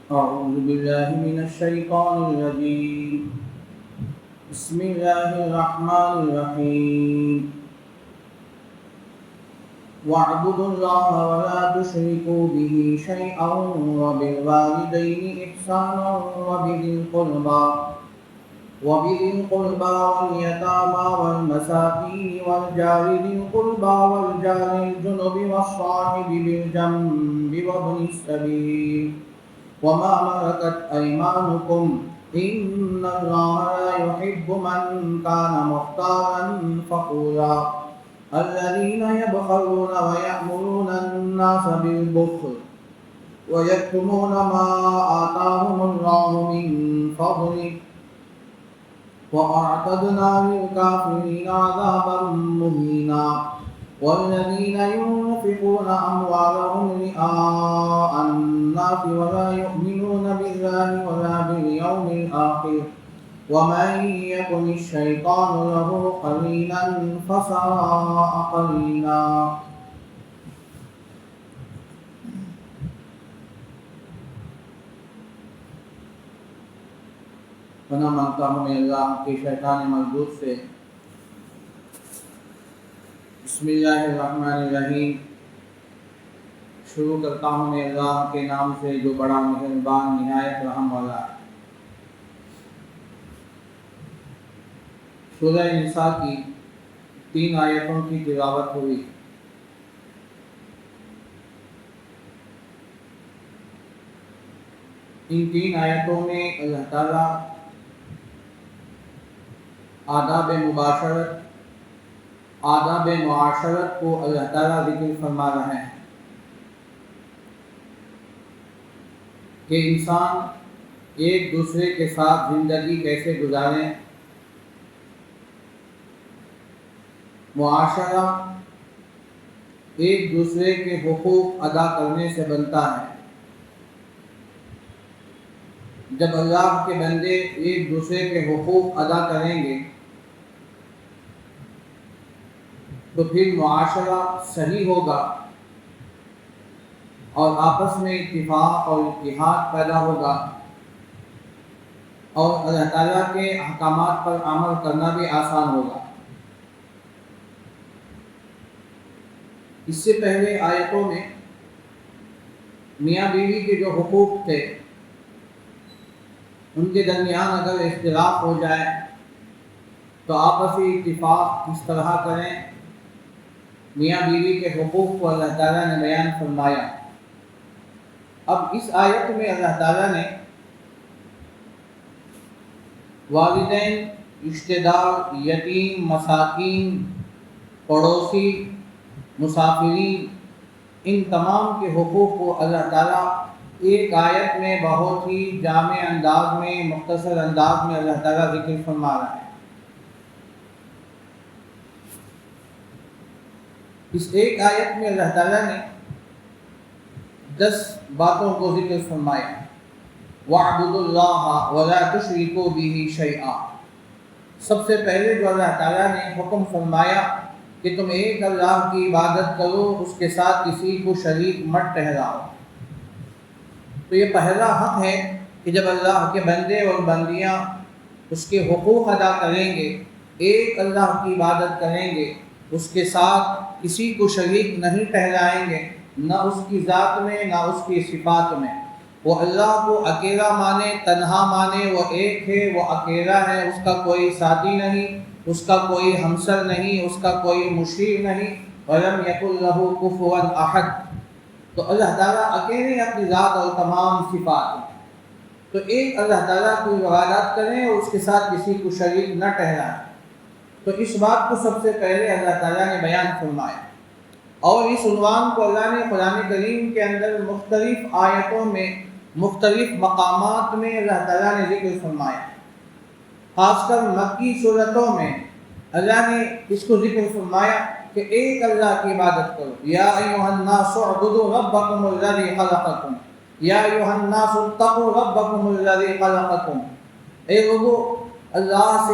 أعوذ بالله من الشيطان الرجيم. بسم الله الرحمن الرحيم. واعبدوا الله ولا تشركوا به شيئا وبالوالدين إحسانا وبذي القربى واليتامى والمساكين والجار ذي القربى والجار الجنب والصاحب بالجنب وابن السبيل وما ملكت أيمانكم إن الله لا يحب من كان مختالا فخورا الذين يبخلون ويأمرون الناس بالبخل ويكتمون ما آتاهم الله من فضله وأعتدنا للكافرين عذابا مهينا والذين ينفقون أموالهم رئاء الناس ولا يؤمنون بالله ولا باليوم الآخر ومن يكن الشيطان له قرينا فساء قرينا. پناہ مانگتا ہوں میں اللہ کے شیطان مردود سے. بسم اللہ الرحمن الرحیم. شروع کرتا ہوں میں اللہ کے نام سے جو بڑا مہربان نہایت رحم والا ہے. سورہ نساء کی 3 آیتوں کی تلاوت ہوئی. ان 3 آیتوں میں اللہ تعالیٰ آداب مباشرت، آداب معاشرت کو اللہ تعالیٰ ذکر فرما رہے ہیں کہ انسان ایک دوسرے کے ساتھ زندگی کیسے گزاریں. معاشرہ ایک دوسرے کے حقوق ادا کرنے سے بنتا ہے. جب اللہ کے بندے ایک دوسرے کے حقوق ادا کریں گے تو پھر معاشرہ صحیح ہوگا اور آپس میں اتفاق اور اتحاد پیدا ہوگا اور اللہ تعالیٰ کے احکامات پر عمل کرنا بھی آسان ہوگا. اس سے پہلے آیتوں میں میاں بیوی کے جو حقوق تھے ان کے درمیان اگر اختلاف ہو جائے تو آپسی اتفاق کس طرح کریں، میاں بیوی کے حقوق کو اللہ تعالیٰ نے بیان فرمایا. اب اس آیت میں اللہ تعالیٰ نے والدین، رشتہ دار، یتیم، مساکین، پڑوسی، مسافرین، ان تمام کے حقوق کو اللہ تعالیٰ ایک آیت میں بہت ہی جامع انداز میں، مختصر انداز میں اللہ تعالیٰ ذکر فرما رہا ہے. اس ایک آیت میں اللہ تعالیٰ نے 10 باتوں کو ذکر فرمایا. وَاعْبُدُوا اللَّهَ وَلَا تُشْرِكُوا بِهِ شَيْئًا. سب سے پہلے جو اللہ تعالیٰ نے حکم فرمایا کہ تم ایک اللہ کی عبادت کرو، اس کے ساتھ کسی کو شریک مت ٹھہراؤ. تو یہ پہلا حق ہے کہ جب اللہ کے بندے اور بندیاں اس کے حقوق ادا کریں گے، ایک اللہ کی عبادت کریں گے، اس کے ساتھ کسی کو شریک نہیں ٹھہرائیں گے، نہ اس کی ذات میں نہ اس کی صفات میں. وہ اللہ کو اکیلا مانے، تنہا مانے، وہ ایک ہے، وہ اکیلا ہے، اس کا کوئی ساتھی نہیں، اس کا کوئی ہمسر نہیں، اس کا کوئی مشیر نہیں. وَلَمْ يَكُنْ لَهُ كُفُوًا أَحَدٌ. تو اللہ تعالیٰ اکیلے اپنی ذات اور تمام صفات ہیں. تو ایک اللہ تعالیٰ کو عبادت کریں اور اس کے ساتھ کسی کو شریک نہ ٹھہرائیں. تو اس بات کو سب سے پہلے اللہ تعالیٰ نے بیان فرمایا، اور اس عنوان کو اللہ نے قرآن کریم کے اندر مختلف آیتوں میں، مختلف مقامات میں اللہ تعالیٰ نے ذکر فرمایا. خاص کر مکی صورتوں میں اللہ نے اس کو ذکر فرمایا کہ ایک اللہ کی عبادت کرو. یا ایھا الناس اعبدوا ربکم الذی خلقکم، یا ایھا الناس اتقوا ربکم الذی خلقکم. اے لوگو اللہ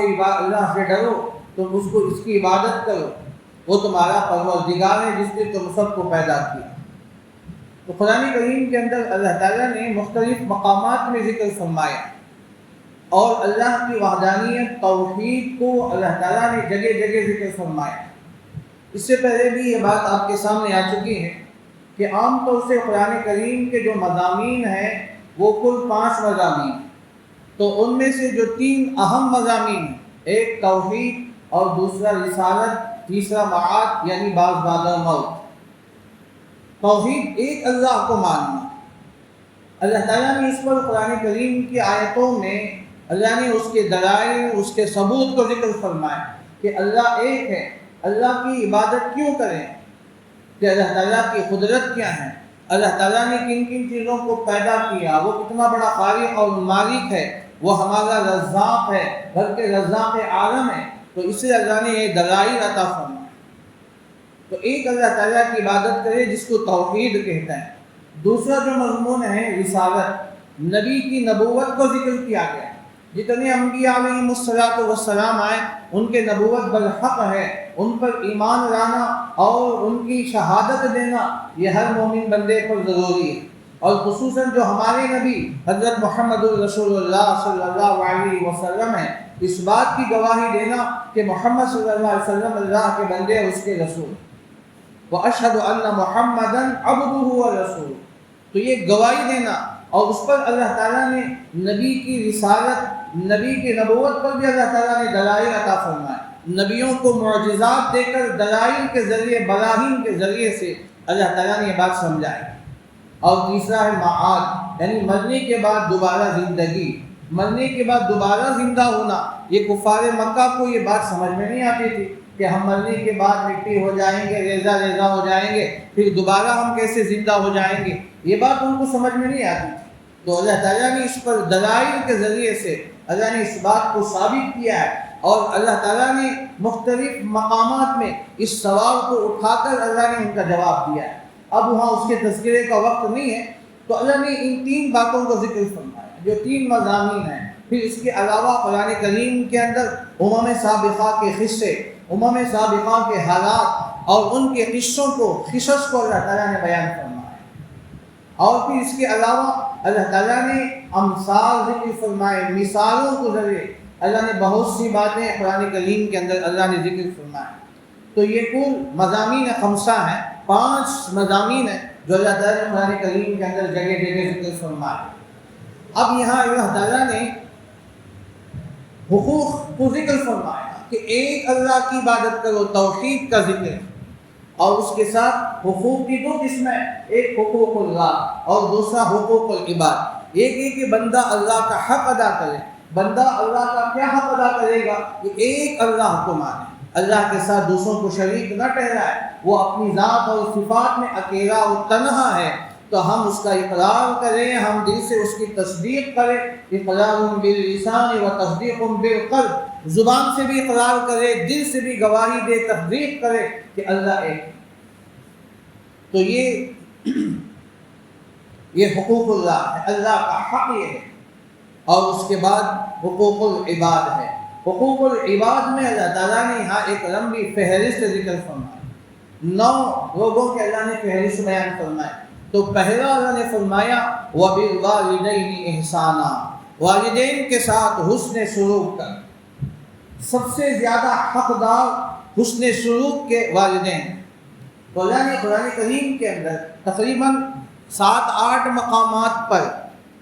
سے ڈرو، تم اس کی عبادت کرو، وہ تمہارا پروردگار ہے جس نے تم سب کو پیدا کیا. تو قرآن کریم کے اندر اللہ تعالیٰ نے مختلف مقامات میں ذکر فرمایا، اور اللہ کی وحدانیت توحید کو اللہ تعالیٰ نے جگہ جگہ ذکر فرمایا۔ اس سے پہلے بھی یہ بات آپ کے سامنے آ چکی ہے کہ عام طور سے قرآن کریم کے جو مضامین ہیں وہ کل 5 مضامین، تو ان میں سے جو 3 اہم مضامین، ایک توحید اور دوسرا رسالت، تیسرا معاد یعنی بعض بعد موت۔ توحید ایک اللہ کو ماننا، اللہ تعالیٰ نے اس پر قرآن کریم کی آیتوں میں اللہ نے اس کے دلائل، اس کے ثبوت کو ذکر فرمایا کہ اللہ ایک ہے۔ اللہ کی عبادت کیوں کریں؟ کہ اللہ تعالیٰ کی قدرت کیا ہے، اللہ تعالیٰ نے کن کن چیزوں کو پیدا کیا، وہ کتنا بڑا خالق اور مالک ہے، وہ ہمارا رزاق ہے بلکہ رزاق عالم ہے۔ تو اس سے اللہ نے یہ دلائل عطا فرمایا۔ تو ایک اللہ تعالیٰ کی عبادت کرے جس کو توحید کہتے ہیں۔ دوسرا جو مضمون ہے رسالت، نبی کی نبوت کو ذکر کیا گیا۔ جتنے انبیاء علیہم السلام آئے ان کے نبوت برحق ہے، ان پر ایمان لانا اور ان کی شہادت دینا یہ ہر مومن بندے پر ضروری ہے، اور خصوصاً جو ہمارے نبی حضرت محمد الرسول اللہ صلی اللہ علیہ وسلم ہیں، اس بات کی گواہی دینا کہ محمد صلی اللہ علیہ وسلم اللہ کے بندے اور اس کے رسول، وَأَشْهَدُ أَنَّ مُحَمَّدًا عَبْدُهُ وَرَسُولُهُ۔ تو یہ گواہی دینا، اور اس پر اللہ تعالیٰ نے نبی کی رسالت، نبی کی نبوت پر بھی اللہ تعالیٰ نے دلائل عطا فرمائے۔ نبیوں کو معجزات دے کر دلائل کے ذریعے، براہین کے ذریعے سے اللہ تعالیٰ نے یہ بات سمجھائی۔ اور تیسرا ہے معاد، یعنی مرنے کے بعد دوبارہ زندگی، مرنے کے بعد دوبارہ زندہ ہونا۔ یہ کفار مکہ کو یہ بات سمجھ میں نہیں آتی تھی کہ ہم مرنے کے بعد مٹی ہو جائیں گے، ریزہ ریزہ ہو جائیں گے، پھر دوبارہ ہم کیسے زندہ ہو جائیں گے، یہ بات ان کو سمجھ میں نہیں آتی تھی۔ تو اللہ تعالیٰ نے اس پر دلائل کے ذریعے سے اللہ نے اس بات کو ثابت کیا ہے، اور اللہ تعالیٰ نے مختلف مقامات میں اس سوال کو اٹھا کر اللہ نے ان کا جواب دیا ہے۔ اب وہاں اس کے تذکرے کا وقت نہیں ہے، تو اللہ نے ان 3 باتوں کو ذکر فرمایا جو 3 مضامین ہیں۔ پھر اس کے علاوہ قرآن کریم کے اندر سابقہ کے قصے، سابقہ کے حالات اور ان کے قصوں کو، قصص کو اللہ تعالیٰ نے بیان فرمایا۔ اور پھر اس کے علاوہ اللہ تعالیٰ نے امثال ذکر فرمائے، مثالوں کے ذریعے اللہ نے بہت سی باتیں قرآن کریم کے اندر اللہ نے ذکر فرمائے۔ تو یہ کل مضامین 5 ہیں، 5 مضامین ہیں جو اللہ تعالیٰ نے قرآن کریم کے اندر جگہ جگہ ذکر فرمائے۔ اب یہاں اللہ تعالیٰ نے حقوق کو ذکر فرمایا کہ ایک اللہ کی عبادت کرو، توحید کا ذکر، اور اس کے ساتھ حقوق کی 2 قسمیں، ایک حقوق اللہ اور دوسرا حقوق العباد۔ ایک ہے کہ بندہ اللہ کا حق ادا کرے۔ بندہ اللہ کا کیا حق ادا کرے گا؟ کہ ایک اللہ کو مانے، اللہ کے ساتھ دوسروں کو شریک نہ ٹھہرائے، وہ اپنی ذات اور صفات میں اکیلا اور تنہا ہے، تو ہم اس کا اقرار کریں، ہم دل سے اس کی تصدیق کریں۔ اقرار باللسان و تصدیق بالقلب، زبان سے بھی اقرار کرے، دل سے بھی گواہی دے، تصدیق کرے کہ اللہ ایک ہے۔ تو یہ حقوق اللہ ہے، اللہ کا حق یہ ہے۔ اور اس کے بعد حقوق العباد ہے۔ حقوق العباد میں اللہ تعالیٰ نے یہاں ایک لمبی فہرست ذکر فرمائی، 9 لوگوں کے اللہ نے فہرست بیان فرمائی۔ تو پہلا اللہ نے فرمایا وَبِالْوَالِدَيْنِ إِحْسَانًا، والدین کے ساتھ حسن سلوک کر۔ سب سے زیادہ حقدار حسن سلوک کے والدین۔ تو اللہ نے قرآن کریم کے اندر تقریباً 7-8 مقامات پر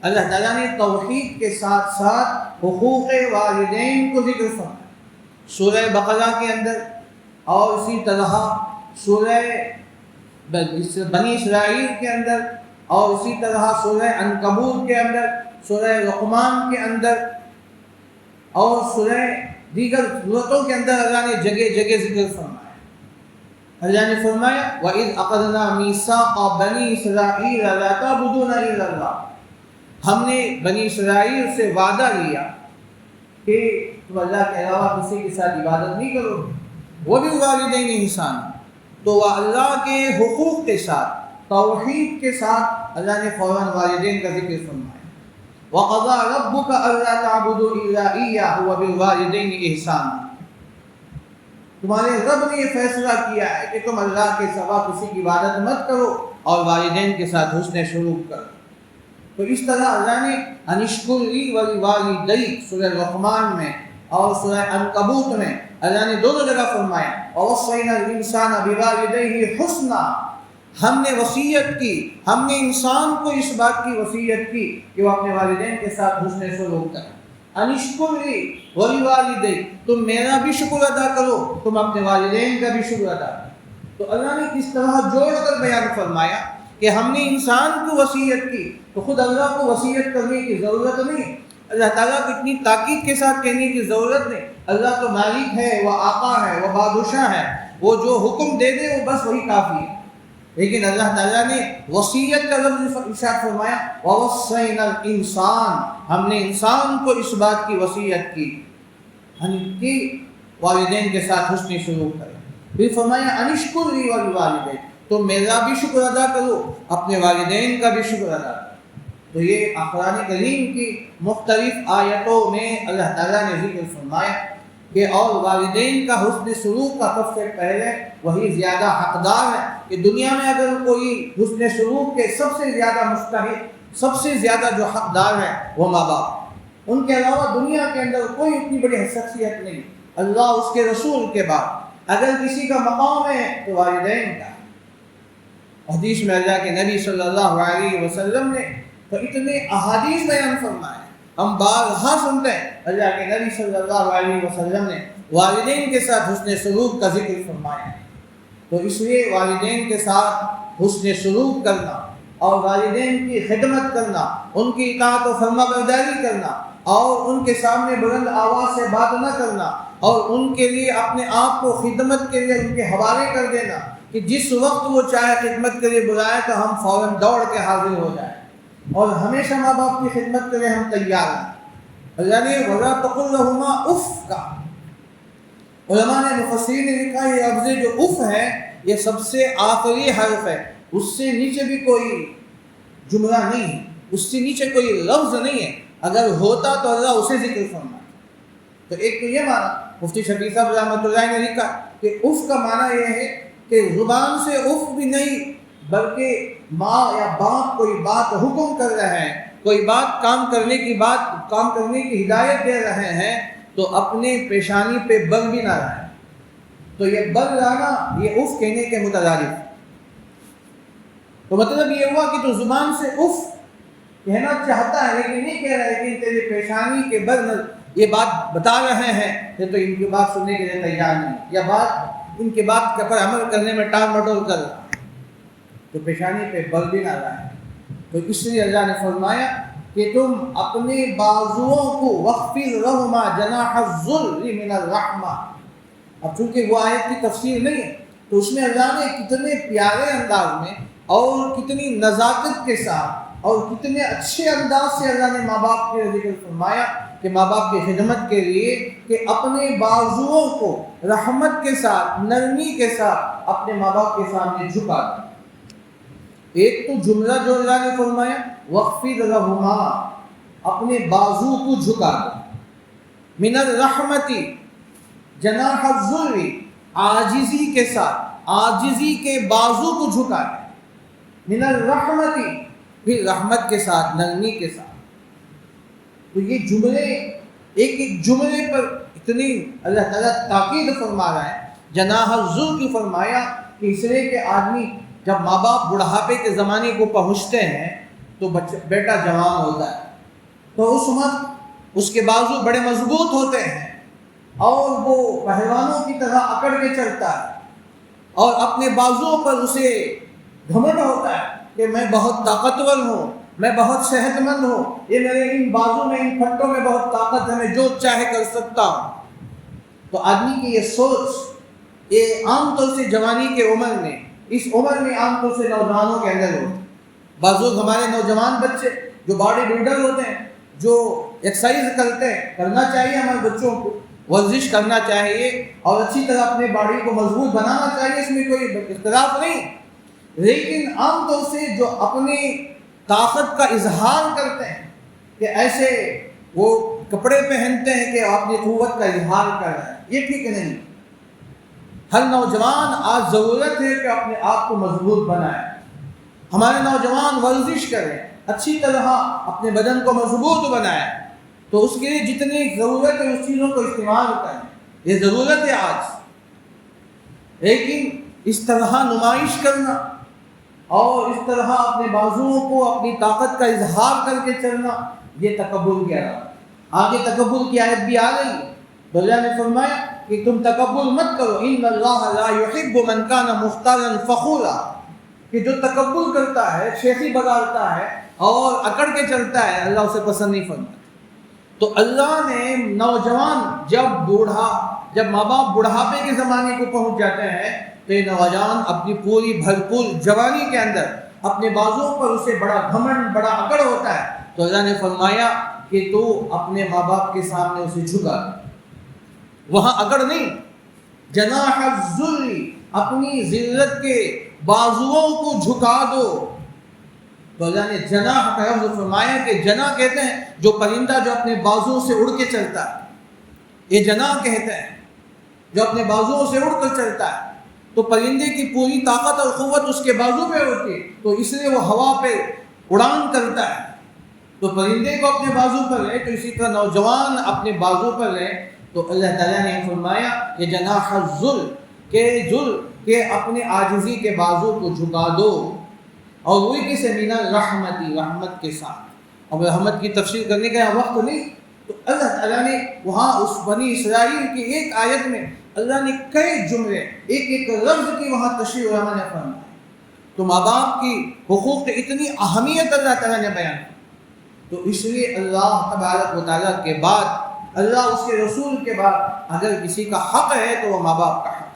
اللہ تعالیٰ نے توحید کے ساتھ ساتھ حقوق والدین کو ذکر فرمایا۔ سورہ بقرہ کے اندر، اور اسی طرح سورہ بنی اسرائیل کے اندر، اور اسی طرح سورہ عنکبوت کے اندر، سورہ لقمان کے اندر، اور سورہ دیگر سورتوں کے اندر اللہ نے جگہ جگہ ذکر فرمایا۔ اللہ نے فرمایا وَإِذْ أَخَذْنَا مِيثَاقَ بَنِي إِسْرَائِيلَ لَا تَعْبُدُونَ إِلَّا اللَّهَ، ہم نے بنی اسرائیل سے وعدہ لیا کہ تم اللہ کے علاوہ کسی کے ساتھ عبادت نہیں کرو گے۔ وَبِالْوَالِدَيْنِ إِحْسَانًا، تو وہ اللہ کے حقوق کے ساتھ، توحید کے ساتھ اللہ نے فوراً والدین کا ذکر فرمایا۔ وَقَضَىٰ رَبُّكَ أَلَّا تَعْبُدُوا إِلَّا إِيَّاهُ وَبِالْوَالِدَيْنِ إِحْسَانًا، تمہارے رب نے یہ فیصلہ کیا ہے کہ تم اللہ کے سوا کسی کی عبادت مت کرو، اور والدین کے ساتھ حسن سلوک کرو۔ تو اس طرح اللہ نے انشکر لی ولیوالدیک سورہ لقمان میں اور سورہ عنکبوت میں اللہ نے دونوں جگہ فرمایا ووصینا الانسان بوالدیہ حسنا، ہم نے وصیت کی، ہم نے انسان کو اس بات کی وصیت کی کہ وہ اپنے والدین کے ساتھ حسن سلوک کرے۔ انشکر لی ولیوالدیک، تم میرا بھی شکر ادا کرو، تم اپنے والدین کا بھی شکر ادا کرو۔ تو اللہ نے کس طرح جوڑ کر بیان فرمایا کہ ہم نے انسان کو وصیت کی، تو خود اللہ کو وصیت کرنے کی ضرورت نہیں، اللہ تعالیٰ کو اتنی تاکید کے ساتھ کہنے کی ضرورت نہیں۔ اللہ تو مالک ہے، وہ آقا ہے، وہ بادشاہ ہے، وہ جو حکم دے دے وہ بس وہی کافی ہے۔ لیکن اللہ تعالیٰ نے وصیت کا لفظ ارشاد فرمایا وَوَصَّيْنَا الْإِنسَانَ، ہم نے انسان کو اس بات کی وصیت کی کہ والدین کے ساتھ حسن سلوک کرے۔ پھر فرمایا انشکر لی ولیوالدیک، تو میرا بھی شکر ادا کرو، اپنے والدین کا بھی شکر ادا کرو۔ تو یہ قرآن کریم کی مختلف آیتوں میں اللہ تعالیٰ نے ذکر فرمایا کہ اور والدین کا حسن سلوک کا سب سے پہلے وہی زیادہ حقدار ہے کہ دنیا میں اگر کوئی حسن سلوک کے سب سے زیادہ مستحق، سب سے زیادہ جو حقدار ہے وہ ماں باپ، ان کے علاوہ دنیا کے اندر کوئی اتنی بڑی شخصیت نہیں، اللہ اس کے رسول کے بعد اگر کسی کا مقام ہے تو والدین کا۔ حدیث میں اللہ کے نبی صلی اللہ علیہ وسلم نے تو اتنے احادیث بیان فرمائے، ہم بارہا سنتے ہیں اللہ کے نبی صلی اللہ علیہ وسلم نے والدین کے ساتھ حسن سلوک کا ذکر فرمایا۔ تو اس لیے والدین کے ساتھ حسن سلوک کرنا اور والدین کی خدمت کرنا، ان کی اطاعت و فرما برداری کرنا اور ان کے سامنے بلند آواز سے بات نہ کرنا اور ان کے لیے اپنے آپ کو خدمت کے لیے ان کے حوالے کر دینا کہ جس وقت وہ چاہے خدمت کے لیے بلائے تو ہم فوراً دوڑ کے حاضر ہو جائیں، اور ہمیشہ ماں باپ کی خدمت کے لیے ہم تیار ہیں۔ اللہ نے وَلَا تَقُل لَهُمَا اُف کا، علماء نے مفسرین نے لکھا یہ لفظ جو اف ہے یہ سب سے آخری حرف ہے، اس سے نیچے بھی کوئی جملہ نہیں ہے، اس سے نیچے کوئی لفظ نہیں ہے، اگر ہوتا تو اللہ اسے ذکر فرمائے۔ تو ایک تو یہ معنی مفتی شفیع صاحب رحمۃ اللہ نے لکھا کہ اف کا معنی یہ ہے کہ زبان سے اف بھی نہیں بلکہ ماں یا باپ کوئی بات حکم کر رہے ہیں، کوئی بات کام کرنے کی ہدایت دے رہے ہیں تو اپنے پیشانی پہ بل بھی نہ رہے، تو یہ بل لانا یہ اف کہنے کے مترادف۔ تو مطلب یہ ہوا کہ تو زبان سے اف کہنا چاہتا ہے لیکن نہیں کہہ رہا، لیکن تیری پیشانی کے بل یہ بات بتا رہے ہیں کہ تو ان کی بات سننے کے لیے تیار نہیں، یا بات ان کی بات پر عمل کرنے میں ٹال مٹول کر رہا، تو پیشانی پہ بل بھی نہ رہا ہے۔ تو اس لیے اللہ نے فرمایا کہ تم اپنے بازوؤں کو وَخْفِضْ لَهُمَا جَنَاحَ الذُّلِّ مِنَ الرَّحْمَةِ، اب چونکہ وہ آیت کی تفسیر نہیں ہے تو اس میں اللہ نے کتنے پیارے انداز میں اور کتنی نزاکت کے ساتھ اور کتنے اچھے انداز سے اللہ نے ماں باپ کے ذکر فرمایا کہ ماں باپ کی خدمت کے لیے کہ اپنے بازوؤں کو رحمت کے ساتھ، نرمی کے ساتھ اپنے ماں باپ کے سامنے جھکا دیں۔ ایک تو جملہ جو اللہ نے فرمایا وَخْفِضْ لَهُمَا، اپنے بازو کو جھکا دیں، مِنَ الرَّحْمَةِ جناح الذُّلِّ، عاجزی کے ساتھ، عاجزی کے بازو کو جھکا دیں، مِنَ الرَّحْمَةِ پھر رحمت کے ساتھ، نرمی کے ساتھ۔ تو یہ جملے ایک ایک جملے پر اتنی اللہ تعالیٰ تاکید فرما رہا ہے۔ جناح الذُّلِّ کی فرمایا کہ اس لیے کہ آدمی جب ماں باپ بڑھاپے کے زمانے کو پہنچتے ہیں تو بیٹا جوان ہوتا ہے، تو اس وقت اس کے بازو بڑے مضبوط ہوتے ہیں اور وہ پہلوانوں کی طرح اکڑ کے چلتا ہے اور اپنے بازوؤں پر اسے گھمنڈ ہوتا ہے کہ میں بہت طاقتور ہوں، میں بہت صحت مند ہوں، یہ میرے ان بازو میں، ان پھٹوں میں بہت طاقت ہے، میں جو چاہے کر سکتا ہوں۔ تو آدمی کی یہ سوچ یہ عام طور سے جوانی کے عمر میں، اس عمر میں عام طور سے نوجوانوں کے اندر ہوتی ہے۔ بعض ہمارے نوجوان بچے جو باڈی بلڈر ہوتے ہیں، جو ایکسرسائز کرتے ہیں، کرنا چاہیے ہمارے بچوں کو، ورزش کرنا چاہیے اور اچھی طرح اپنے باڈی کو مضبوط بنانا چاہیے، اس میں کوئی اختلاف نہیں، لیکن عام طور سے جو اپنی طاقت کا اظہار کرتے ہیں کہ ایسے وہ کپڑے پہنتے ہیں کہ اپنی قوت کا اظہار کر رہے ہیں، یہ ٹھیک نہیں۔ ہر نوجوان آج ضرورت ہے کہ اپنے آپ کو مضبوط بنائے، ہمارے نوجوان ورزش کریں، اچھی طرح اپنے بدن کو مضبوط بنائیں، تو اس کے لیے جتنی ضرورت ہے اس چیزوں کو استعمال کریں، یہ ضرورت ہے آج۔ لیکن اس طرح نمائش کرنا اور اس طرح اپنے بازوؤں کو اپنی طاقت کا اظہار کر کے چلنا، یہ تکبر کی علامت۔ آگے تکبر کی آیت بھی آ رہی ہے، تو اللہ نے فرمایا کہ تم تکبر مت کرو، ان اللہ لا یحب من کان مختالا فخورا، کہ جو تکبر کرتا ہے، شیخی بگاڑتا ہے اور اکڑ کے چلتا ہے، اللہ اسے پسند نہیں فرماتا۔ تو اللہ نے نوجوان جب ماں باپ بڑھاپے کے زمانے کو پہنچ جاتے ہیں تو یہ نوجوان اپنی پوری بھرپور جوانی کے اندر اپنے بازوؤں پر اسے بڑا گھمنڈ، بڑا اکڑ ہوتا ہے، تو اللہ نے فرمایا کہ تو اپنے ماں باپ کے سامنے اسے جھکا، وہاں اکڑ نہیں، جناح الذل، اپنی ذلت کے بازوؤں کو جھکا دو۔ تو اللہ نے جناح کا لفظ فرمایا کہ جناح کہتے ہیں جو پرندہ جو اپنے بازوؤں سے اڑ کے چلتا ہے، یہ جناح کہتے ہیں جو اپنے بازوؤں سے اڑ کر چلتا ہے۔ تو پرندے کی پوری طاقت اور قوت اس کے بازو پہ ہوتی ہے، تو اس لیے وہ ہوا پہ اڑان کرتا ہے۔ تو پرندے کو اپنے بازو پر لے، تو اسی طرح نوجوان اپنے بازو پر لے۔ تو اللہ تعالیٰ نے فرمایا کہ جناح الذل، کہ اپنے عاجزی کے بازو کو جھکا دو، اور وہی کسے من الرحمتی، رحمت کے ساتھ۔ اب رحمت کی تفسیر کرنے کا وقت نہیں، تو اللہ تعالیٰ نے وہاں اس بنی اسرائیل کی ایک آیت میں اللہ نے کئی جملے، ایک لفظ کی وہاں تشریح علماء نے فرمائی۔ تو ماں باپ کی حقوق کی اتنی اہمیت اللہ تعالیٰ نے بیان کی، تو اس لیے اللہ تبارک و تعالیٰ کے بعد، اللہ اس کے رسول کے بعد اگر کسی کا حق ہے تو وہ ماں باپ کا حق ہے۔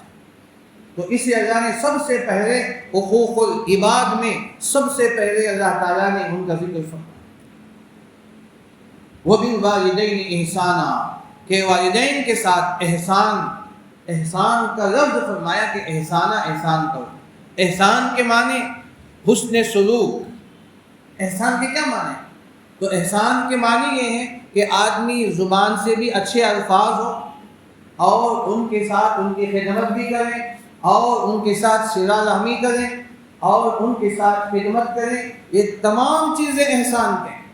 تو اس لیے اللہ نے سب سے پہلے حقوق العباد میں سب سے پہلے اللہ تعالیٰ نے ان کا ذکر فرمایا، وَبِالْوَالِدَيْنِ إِحْسَانًا، کہ والدین کے ساتھ احسان کا لفظ فرمایا کہ احسان کرو۔ احسان کے معنی حسن سلوک۔ احسان کے کیا معنی؟ تو احسان کے معنی یہ ہے کہ آدمی زبان سے بھی اچھے الفاظ ہو، اور ان کے ساتھ ان کی خدمت بھی کریں، اور ان کے ساتھ صلہ رحمی کریں، اور ان کے ساتھ خدمت کریں۔ یہ تمام چیزیں احسان کے ہیں۔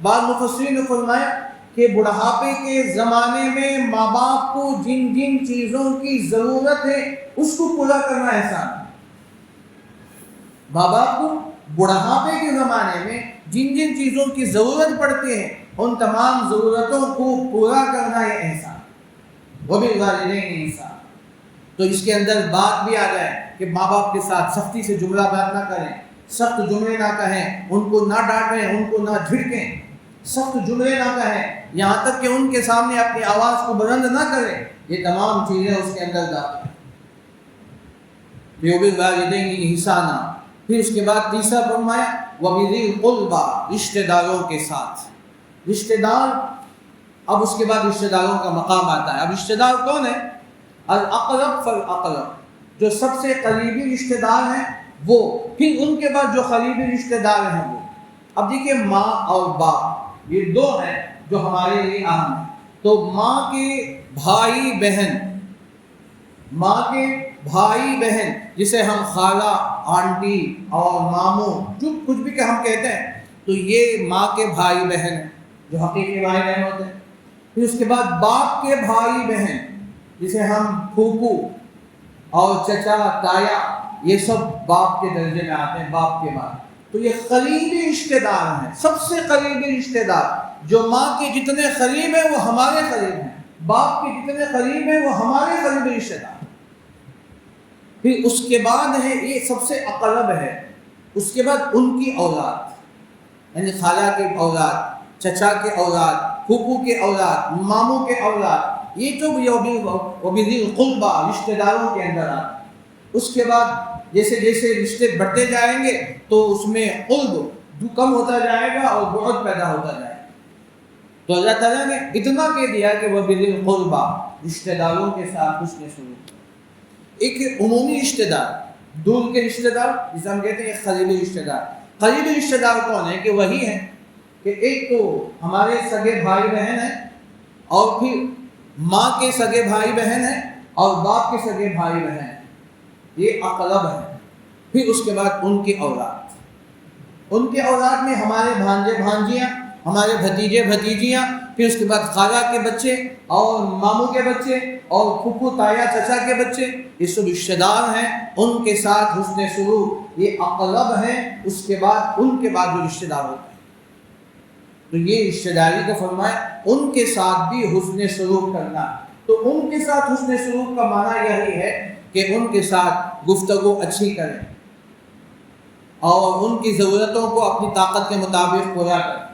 بعض مفسرین نے فرمایا کہ بڑھاپے کے زمانے میں ماں باپ کو جن جن چیزوں کی ضرورت ہے اس کو پورا کرنا احسان ہے۔ ماں باپ کو بڑھاپے کے زمانے میں جن جن چیزوں کی ضرورت پڑتی ہے ان تمام ضرورتوں کو پورا کرنا یہ احسان ہے۔ وَبِالْوَالِدَيْنِ إِحْسَانًا، تو اس کے اندر بات بھی آ جائے کہ ماں باپ کے ساتھ سختی سے جملہ بات نہ کریں، سخت جملے نہ کہیں، ان کو نہ ڈانٹیں، ان کو نہ جھڑکیں، سخت جملے نہ کہیں، یہاں تک کہ ان کے سامنے اپنی آواز کو بلند نہ کریں۔ یہ تمام چیزیں اس کے اندر داخل ہیں۔ وَبِالْوَالِدَيْنِ إِحْسَانًا، پھر اس کے بعد تیسرا فرمایا وَبِذِي الْقُرْبَىٰ، رشتہ داروں کے ساتھ۔ رشتہ دار، اب اس کے بعد رشتہ داروں کا مقام آتا ہے۔ اب رشتہ دار کون ہے؟ الاقرب فالاقرب، جو سب سے قریبی رشتہ دار ہیں وہ، پھر ان کے بعد جو قریبی رشتہ دار ہیں وہ۔ اب دیکھیے ماں اور باپ یہ دو ہیں جو ہمارے لیے اہم ہیں۔ تو ماں کے بھائی بہن جسے ہم خالہ، آنٹی اور ماموں جو کچھ بھی کہ ہم کہتے ہیں، تو یہ ماں کے بھائی بہن ہیں جو حقیقی بھائی بہن ہوتے ہیں۔ پھر اس کے بعد باپ کے بھائی بہن جسے ہم پھوپھو اور چچا، تایا، یہ سب باپ کے درجے میں آتے ہیں، باپ کے بعد۔ تو یہ قریبی رشتہ دار ہیں، سب سے قریبی رشتہ دار، جو ماں کے جتنے قریب ہیں وہ ہمارے قریب ہیں، باپ کے جتنے قریب ہیں وہ ہمارے قریبی رشتہ دار۔ پھر اس کے بعد ہے، یہ سب سے اقرب ہے، اس کے بعد ان کی اولاد، یعنی خالہ کے اولاد، چچا کے اولاد، پھوپھو کے اولاد، ماموں کے اولاد، یہ جو وَبِذِي الْقُرْبَىٰ رشتہ داروں کے اندر آتے ہیں۔ اس کے بعد جیسے جیسے رشتے بڑھتے جائیں گے تو اس میں قرب کم ہوتا جائے گا اور بعد پیدا ہوتا جائے گا۔ تو اللہ تعالیٰ نے اتنا کہہ دیا کہ وَبِذِي الْقُرْبَىٰ رشتہ داروں کے ساتھ حسن سلوک۔ ایک عمومی رشتہ دار، دور کے رشتہ دار جسے ہم کہتے ہیں ایک قریبی رشتہ دار۔ قریبی رشتہ دار کون ہے؟ کہ وہی ہے کہ ایک تو ہمارے سگے بھائی بہن ہیں، اور پھر ماں کے سگے بھائی بہن ہیں، اور باپ کے سگے بھائی بہن ہیں، یہ اقرب ہے۔ پھر اس کے بعد ان کی اولاد، ان کے اولاد میں ہمارے بھانجے بھانجیاں، ہمارے بھتیجے بھتیجیاں، پھر اس کے بعد خالہ کے بچے اور ماموں کے بچے اور پھپھو تایا چچا کے بچے، یہ سب رشتہ دار ہیں، ان کے ساتھ حسن سلوک، یہ اقرب ہیں، اس کے بعد ان کے بعد جو رشتہ دار ہوتے ہیں، تو یہ رشتہ داری کو فرمایا ان کے ساتھ بھی حسن سلوک کرنا۔ تو ان کے ساتھ حسن سلوک کا معنی یہی ہے کہ ان کے ساتھ گفتگو اچھی کریں اور ان کی ضرورتوں کو اپنی طاقت کے مطابق پورا کریں،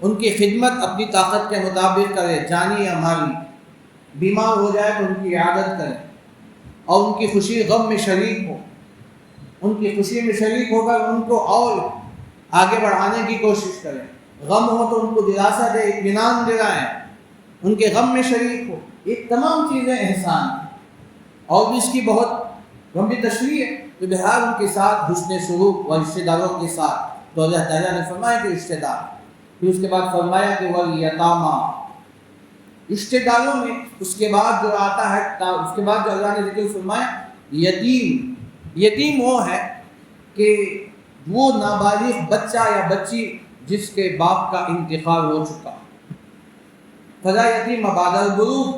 ان کی خدمت اپنی طاقت کے مطابق کریں، جانی یا مالی، بیمار ہو جائے تو ان کی عیادت کریں اور ان کی خوشی غم میں شریک ہو، ان کی خوشی میں شریک ہو کر ان کو اور آگے بڑھانے کی کوشش کریں، غم ہو تو ان کو دلاسا دے، اطمینان دلائیں، ان کے غم میں شریک ہو، یہ تمام چیزیں احسان ہیں اور بھی اس کی بہت لمبی تشریح ہے، تو بہرحال ان کے ساتھ حسن سلوک اور رشتہ داروں کے ساتھ، تو اللہ تعالیٰ نے فرمایا کہ رشتہ دار، پھر اس کے بعد فرمایا کہ والیتاما، رشتہ داروں میں اس کے بعد جو آتا ہے، اس کے بعد جو اللہ نے ذکر فرمایا یتیم، یتیم وہ ہے کہ وہ نابالغ بچہ یا بچی جس کے باپ کا انتقال ہو چکا، فلا یتیم بعد البلوغ،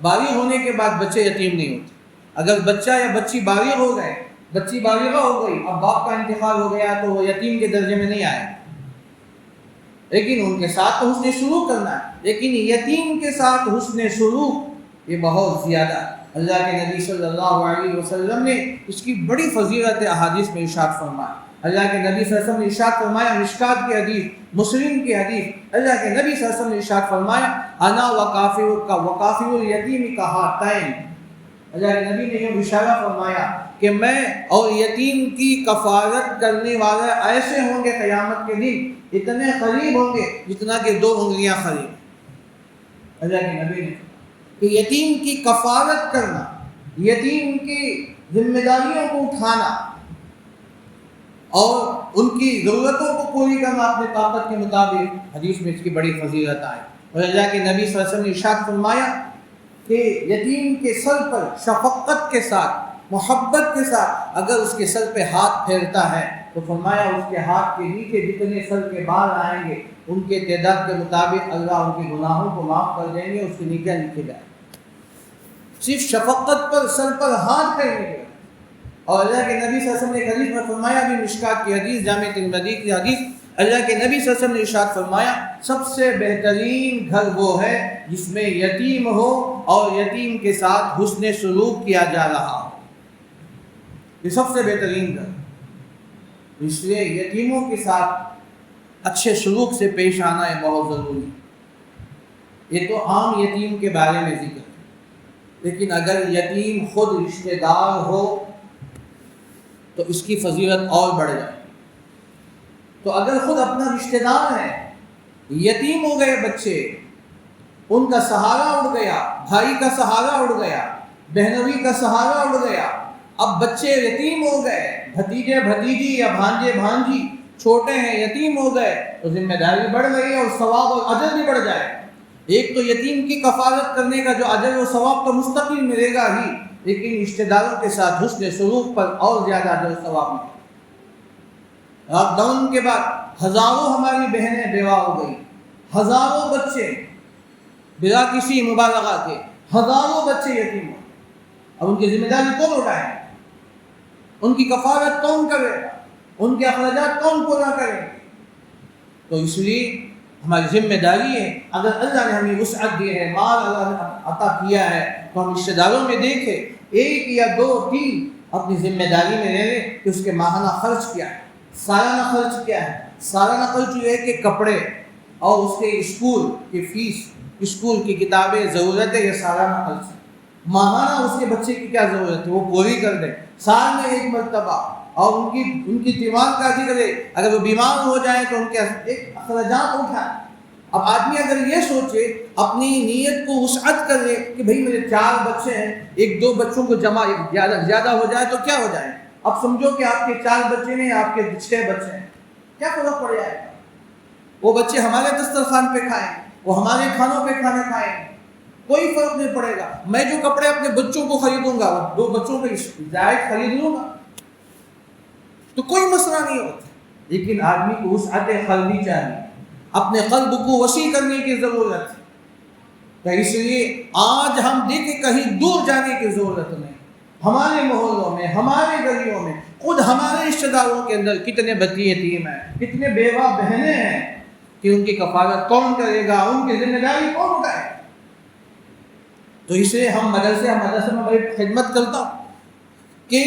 بالغ ہونے کے بعد بچے یتیم نہیں ہوتے، اگر بچہ یا بچی بالغ ہو گئے، بچی بالغہ ہو گئی، اب باپ کا انتقال ہو گیا تو وہ یتیم کے درجے میں نہیں آئے، لیکن ان کے ساتھ تو حسن سلوک کرنا ہے، لیکن یتیم کے ساتھ حسن سلوک یہ بہت زیادہ، اللہ کے نبی صلی اللہ علیہ وسلم نے اس کی بڑی فضیلت احادیث میں ارشاد فرمایا، اللہ کے نبی صلی اللہ علیہ وسلم نے ارشاد فرمایا، مشکات کی حدیث، مسلم کی حدیث، اللہ کے نبی صلی اللہ علیہ وسلم نے ارشاد فرمایا انا وکافر الیتیم کہاتین، اللہ کے نبی نے یہ اشارہ فرمایا کہ میں اور یتیم کی کفالت کرنے والے ایسے ہوں گے قیامت کے دن، اتنے قریب ہوں گے جتنا کہ 2 انگلیاں قریب، اللہ کے نبی نے کہ یتیم کی کفالت کرنا، یتیم کی ذمہ داریوں کو اٹھانا اور ان کی ضرورتوں کو پوری کرنا اپنے طاقت کے مطابق، حدیث میں اس کی بڑی فضیلت آئی، اور اللہ کے نبی صلی اللہ علیہ وسلم نے ارشاد فرمایا کہ یتیم کے سر پر شفقت کے ساتھ، محبت کے ساتھ اگر اس کے سر پہ ہاتھ پھیرتا ہے تو فرمایا اس کے ہاتھ کے نیچے جتنے سر کے بال آئیں گے ان کے تعداد کے مطابق اللہ ان کے گناہوں کو معاف کر دیں گے، اس کے نیچے لکھے جائیں، صرف شفقت پر، سر پر ہاتھ پھیرنے کے۔ اور اللہ کے نبی صلی اللہ علیہ وسلم نے ایک حدیث میں فرمایا، بھی مشکات کی حدیث، جامع ترمذی کی حدیث، اللہ کے نبی صلی اللہ علیہ وسلم نے ارشاد فرمایا سب سے بہترین گھر وہ ہے جس میں یتیم ہو اور یتیم کے ساتھ حسن سلوک کیا جا رہا ہو، یہ سب سے بہترین گھر، اس لیے یتیموں کے ساتھ اچھے سلوک سے پیش آنا یہ بہت ضروری ہے۔ یہ تو عام یتیم کے بارے میں ذکر ہے، لیکن اگر یتیم خود رشتہ دار ہو تو اس کی فضیلت اور بڑھ جائے۔ تو اگر خود اپنا رشتہ دار ہے، یتیم ہو گئے بچے، ان کا سہارا اڑ گیا، بھائی کا سہارا اڑ گیا، بہنوئی کا سہارا اڑ گیا، اب بچے یتیم ہو گئے، بھتیجے بھتیجی یا بھانجے بھانجی چھوٹے ہیں یتیم ہو گئے، تو ذمہ داری بڑھ گئی اور ثواب اور اجر بھی بڑھ جائے۔ ایک تو یتیم کی کفالت کرنے کا جو اجر و ثواب تو مستقل ملے گا ہی، لیکن رشتہ داروں کے ساتھ حسن سلوک پر اور زیادہ اجر و ثواب ملے گا۔ لاک ڈاؤن کے بعد ہزاروں ہماری بہنیں بیوہ ہو گئی، ہزاروں بچے بلا کسی مبالغہ کے، ہزاروں بچے یتیم ہو، اب ان کی ذمہ داری کون اٹھائے، ان کی کفالت کون کرے گا، ان کے اخراجات کون پورا کرے گا؟ تو اس لیے ہماری ذمہ داری ہے، اگر اللہ نے ہمیں وسعت دی ہے، مال اللہ نے عطا کیا ہے، تو ہم رشتہ داروں میں دیکھیں 1 یا 2 3 اپنی ذمہ داری میں لے لیں کہ اس کے ماہانہ خرچ کیا ہے، سالانہ خرچ کیا ہے۔ سالانہ خرچ یہ ہے کہ کپڑے اور اس کے اسکول کی فیس، اسکول کی کتابیں، ضرورتیں، یہ سالانہ خرچ ہے۔ ماہانہ اس کے بچے کی کیا ضرورت ہے وہ پوری کر دیں، سال میں 1 مرتبہ، اور ان کی تیمار کا ذکر ہے، اگر وہ بیمار ہو جائیں تو ان کے ایک اخراجات اٹھائیں۔ اب آدمی اگر یہ سوچے، اپنی نیت کو وسعت کر لے کہ بھئی میرے 4 بچے ہیں، 1-2 بچوں کو جمع زیادہ ہو جائے تو کیا ہو جائے، اب سمجھو کہ آپ کے 4 بچے نہیں، آپ کے 6 بچے ہیں، کیا فرق پڑ جائے گا؟ وہ بچے ہمارے دسترخوان پہ کھائیں، وہ ہمارے کھانوں پہ کھانا کھائیں، کوئی فرق نہیں پڑے گا۔ میں جو کپڑے اپنے بچوں کو خریدوں گا، 2 بچوں کے زائد خرید لوں گا، تو کوئی مسئلہ نہیں ہوتا۔ لیکن آدمی کو وسعت قلبی چاہیے، اپنے قلب کو وسیع کرنے کی ضرورت ہے۔ تو اس لیے آج ہم دیکھیں کہیں دور جانے کی ضرورت نہیں، ہمارے محلوں میں، ہمارے گلیوں میں، خود ہمارے رشتہ داروں کے اندر کتنے بچے یتیم ہیں، کتنے بیوہ بہنیں ہیں کہ ان کی کفالت کون کرے گا، ان کی ذمہ داری کون اٹھائے۔ تو اس لیے ہم مدرسے میں بڑی خدمت کرتا ہوں کہ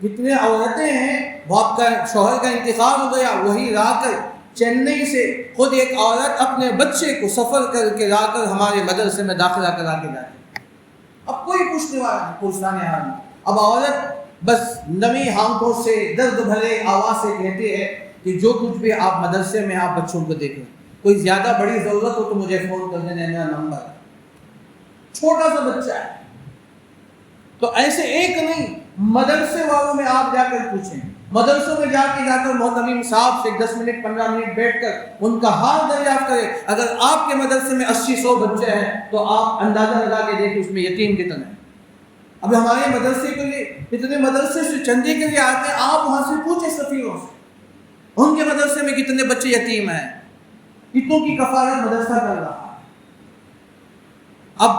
جتنے عورتیں ہیں، وہ آپ کا شوہر کا انتقال ہو گیا، وہی لا کر چنئی سے خود ایک عورت اپنے بچے کو سفر کر کے لا کر ہمارے مدرسے میں داخلہ کرا کے جاتی ہے۔ اب کوئی پوچھنے والا پرسان حال نہیں، اب عورت بس نمی ہاتھوں سے درد بھرے آواز سے کہتے ہیں کہ جو کچھ بھی آپ مدرسے میں آپ بچوں کو دیکھیں، کوئی زیادہ بڑی ضرورت ہو تو مجھے فون کر دینا، میرا نمبر۔ چھوٹا سا بچہ ہے، تو ایسے ایک نہیں، مدرسے والوں میں آپ جا کر پوچھیں، مدرسوں میں جا کر محتمیم صاحب سے 10 منٹ 15 منٹ بیٹھ کر ان کا حال دریافت کریں۔ اگر آپ کے مدرسے میں 80-100 بچے ہیں تو آپ اندازہ لگا کے دیکھیں اس میں یتیم کتنے ہیں۔ اب ہمارے مدرسے کے لیے کتنے مدرسے سے چندے کے لیے آتے ہیں، آپ وہاں سے پوچھیں سفیروں سے ان کے مدرسے میں کتنے بچے یتیم ہیں، کتنوں کی کفالت مدرسہ کر رہا ہے۔ اب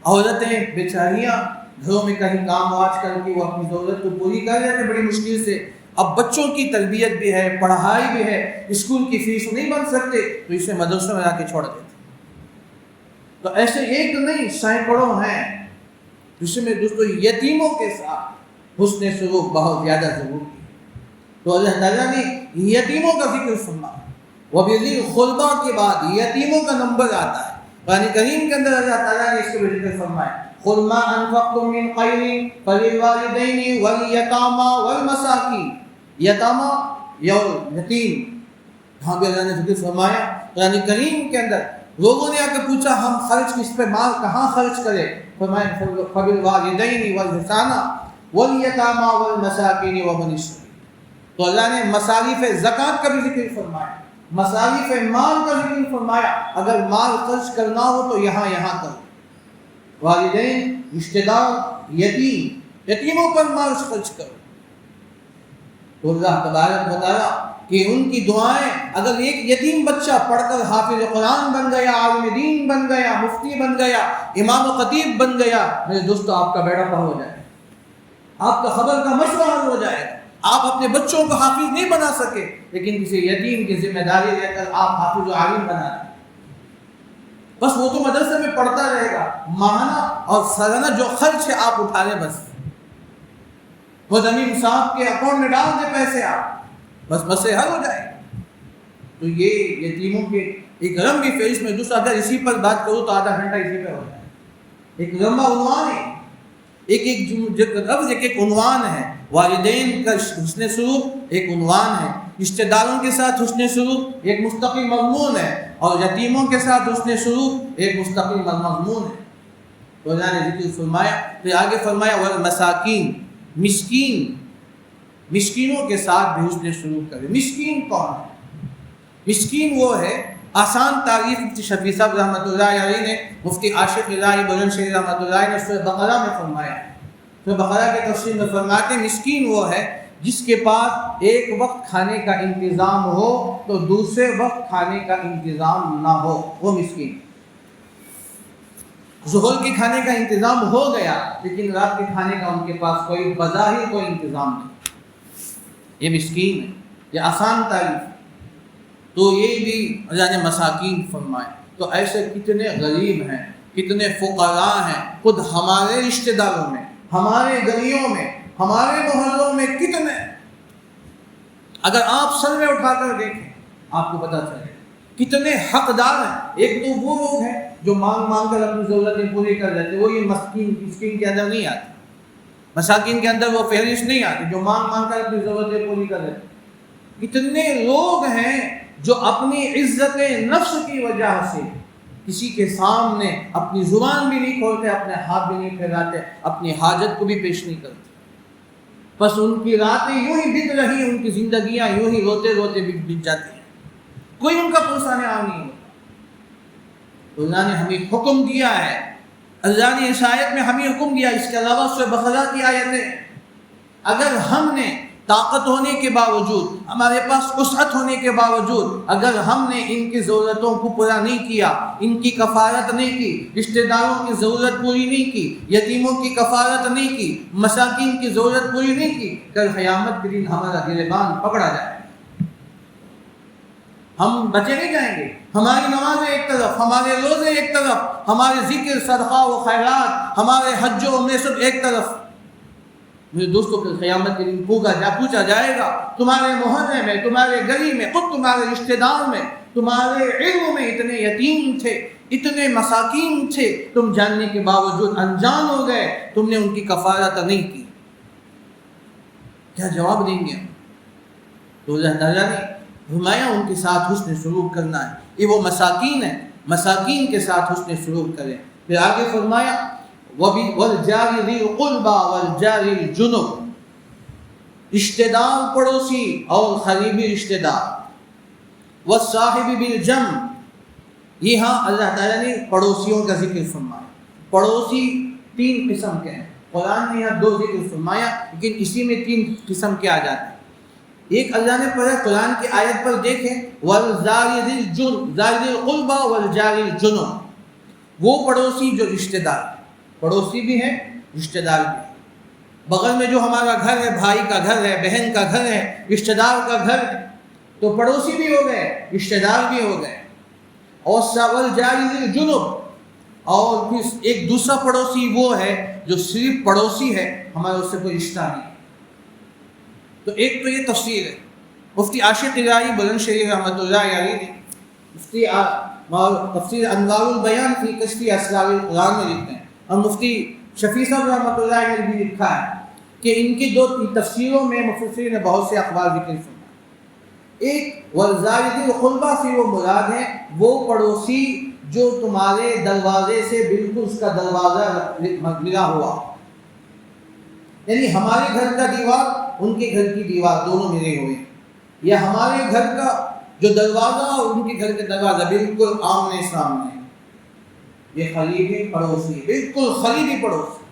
عورتیں بیچاریاں گھروں میں کہیں کام واج کر کے وہ اپنی ضرورت کو پوری کر رہے تھے بڑی مشکل سے، اب بچوں کی تربیت بھی ہے، پڑھائی بھی ہے، اسکول کی فیس نہیں بن سکتے تو اسے مدرسوں میں لا کے چھوڑ دیتے۔ تو ایسے ایک نہیں، سینکڑوں ہیں، جس میں دوستوں یتیموں کے ساتھ حسن سلوک بہت زیادہ ضروری ہے۔ تو اللہ تعالیٰ نے یتیموں کا ذکر سنا، وَبِذِي الْقُرْبَىٰ کے بعد یتیموں کا نمبر آتا ہے۔ قرآن کریم کے اندر اللہ تعالیٰ نے اس کے ذکر فرمایا، قُلْ مَا أَنفَقْتُم مِّن خَيْرٍ فَلِلْوَالِدَيْنِ وَالْيَتَامَىٰ وَالْمَسَاكِينِ۔ یتامہ یتیم، یہاں بھی اللہ نے ذکر فرمایا۔ قرآن کریم کے اندر لوگوں نے آ کے پوچھا ہم خرچ کس پہ، مال کہاں خرچ کریں؟ فرمایا فَبِالْوَالِدَيْنِ وَالْإِحْسَانِ وَالْيَتَامَىٰ وَالْمَسَاكِينِ وَابْنِ السَّبِيلِ۔ تو اللہ نے مصارف زکوٰۃ کا بھی ذکر فرمایا، مصارف مال کا ذکر فرمایا۔ اگر مال خرچ کرنا ہو تو یہاں کرو، والدین، رشتہ دار، یتیموں پر مال خرچ کرو۔ تو اللہ تبارک و تعالیٰ کہ ان کی دعائیں، اگر ایک یتیم بچہ پڑھ کر حافظ قرآن بن گیا، عالم دین بن گیا، مفتی بن گیا، امام و خطیب بن گیا، میرے دوستو آپ کا بیڑا پار ہو جائے گا، آپ کا خبر کا مسئلہ حل ہو جائے گا۔ آپ اپنے بچوں کو حافظ نہیں بنا سکے، لیکن کسی یتیم کی ذمہ داری لے کر آپ حافظ و عالم بنا دیں، بس وہ تو مدرسے میں پڑھتا رہے گا، ماہانہ اور سالانہ جو خرچ ہے آپ اٹھا لیں، بس وہ زمین صاحب کے اکاؤنٹ میں ڈال دیں پیسے، آپ بس مسئلے حل ہو جائے۔ تو یہ یتیموں کے ایک لمبی فہرست میں، دوسرا اگر اسی پر بات کروں تو آدھا گھنٹہ اسی پہ ہو جائے، ایک لمبا عنوان ہے، ایک عنوان ہے۔ والدین کا حسن سلوک ایک عنوان ہے، رشتہ داروں کے ساتھ حسن سلوک ایک مستقل مضمون ہے، اور یتیموں کے ساتھ حسن سلوک ایک مستقل مضمون ہے۔ تو اللہ نے ذکر فرمایا، پھر آگے فرمایا والمساکین، مسکینوں کے ساتھ بھی حسن سلوک کرے۔ مسکین کون ہے؟ مسکین وہ ہے، آسان تعریف مفتی شفیع صاحب رحمۃ اللہ علیہ نے، مفتی عاشق الہی بلند شہر رحمۃ اللہ علیہ نے سورہ بقرہ میں فرمایا، سورہ بقرہ کی تفسیر میں فرماتے ہیں مسکین وہ ہے جس کے پاس ایک وقت کھانے کا انتظام ہو تو دوسرے وقت کھانے کا انتظام نہ ہو، وہ مسکین۔ ظہر کے کھانے کا انتظام ہو گیا لیکن رات کے کھانے کا ان کے پاس کوئی بظاہر کوئی انتظام نہیں، یہ مسکین ہے، یہ آسان تعریف۔ تو یہ بھی اللہ نے مساکین فرمائے۔ تو ایسے کتنے غریب ہیں، کتنے فقراء ہیں، خود ہمارے رشتہ داروں میں، ہمارے گلیوں میں، ہمارے محلوں میں کتنے، اگر آپ سروے اٹھا کر دیکھیں آپ کو پتہ چلے کتنے حقدار ہیں۔ ایک تو وہ لوگ ہیں جو مانگ کر اپنی ضرورتیں پوری کر لیتے، وہ یہ مسکین کے اندر نہیں آتے، مساکین کے اندر وہ فہرست نہیں آتی جو مانگ کر اپنی ضرورتیں پوری کر لیتے۔ کتنے لوگ ہیں جو اپنی عزت نفس کی وجہ سے کسی کے سامنے اپنی زبان بھی نہیں کھولتے، اپنے ہاتھ بھی نہیں پھیلاتے، اپنی حاجت کو بھی پیش نہیں کرتے، بس ان کی راتیں یوں ہی بیت رہی ہیں، ان کی زندگیاں یوں ہی روتے روتے بیت جاتی ہیں، کوئی ان کا پرسان عام نہیں ہوتا۔ تو اللہ نے ہمیں حکم دیا ہے، اللہ نے اس آیت میں ہمیں حکم دیا، اس کے علاوہ سورہ بقرہ کی آیتیں، اگر ہم نے طاقت ہونے کے باوجود، ہمارے پاس وسعت ہونے کے باوجود اگر ہم نے ان کی ضرورتوں کو پورا نہیں کیا، ان کی کفالت نہیں کی، رشتہ داروں کی ضرورت پوری نہیں کی، یتیموں کی کفالت نہیں کی، مساکین کی ضرورت پوری نہیں کی، کل قیامت کے دن ہمارا گریبان پکڑا جائے، ہم بچے نہیں جائیں گے۔ ہماری نمازیں ایک طرف، ہمارے روزے ایک طرف، ہمارے ذکر صدقہ و خیرات، ہمارے حج و عمرے سب ایک طرف۔ میرے دوستوں کے قیامت کے دن پوچھا جائے گا، تمہارے محلے میں، تمہارے گلی میں، خود تمہارے رشتہ دار میں، تمہارے علم میں اتنے یتیم تھے، اتنے مساکین تھے، تم جاننے کے باوجود انجان ہو گئے، تم نے ان کی کفالت نہیں کی، کیا جواب دیں گے؟ تو اللہ تعالیٰ نے فرمایا ان کے ساتھ حسن سلوک کرنا ہے، یہ وہ مساکین ہیں، مساکین کے ساتھ حسن سلوک کریں۔ پھر آگے فرمایا وَالْجَارِ ذِي الْقُرْبَى وَالْجَارِ الْجُنُبِ، رشتہ دار پڑوسی اور قریبی رشتہ دار، وَالصَّاحِبِ بِالْجَنْبِ، یہاں اللہ تعالیٰ نے پڑوسیوں کا ذکر فرمایا۔ پڑوسی تین قسم کے ہیں، قرآن نے یہاں دو ذکر فرمایا لیکن اسی میں تین قسم کے آ جاتے ہیں۔ ایک اللہ نے پڑھا قرآن کی آیت پر دیکھیں وَالْجَارِ ذِي الْقُرْبَى وَالْجَارِ الْجُنُبِ، وہ پڑوسی جو رشتہ دار، پڑوسی بھی ہیں رشتہ دار بھی ہیں، بغل میں جو ہمارا گھر ہے، بھائی کا گھر ہے، بہن کا گھر ہے، رشتہ دار کا گھر ہے، تو پڑوسی بھی ہو گئے، رشتہ دار بھی ہو گئے۔ اور وَالْجَارِ ذِي الْجُنُبِ، اور پھر ایک دوسرا پڑوسی وہ ہے جو صرف پڑوسی ہے، ہمارا اس سے کوئی رشتہ نہیں۔ تو ایک تو یہ تفسیر ہے، مفتی عاشق الہی بلند شہر رحمۃ اللہ علیہ نے مفتی تفسیر انوار البیان فی کشف اسرار القرآن میں لکھتے ہیں، اور مفتی شفیع صاحب رحمۃ اللہ علیہ نے بھی لکھا ہے کہ ان کی دو تفسیروں میں مفسرین نے بہت سے اقوال ذکر فرمائے۔ ایک وَالْجَارِ ذِي الْقُرْبَى سے وہ مراد ہے وہ پڑوسی جو تمہارے دروازے سے بالکل اس کا دروازہ ملا ہوا، یعنی ہمارے گھر کا دیوار ان کے گھر کی دیوار دونوں ملے ہوئے ہیں، یا ہمارے گھر کا جو دروازہ اور ان کے گھر کا دروازہ بالکل آمنے سامنے، یہ قریبی پڑوسی ہے، بالکل قریبی پڑوسی،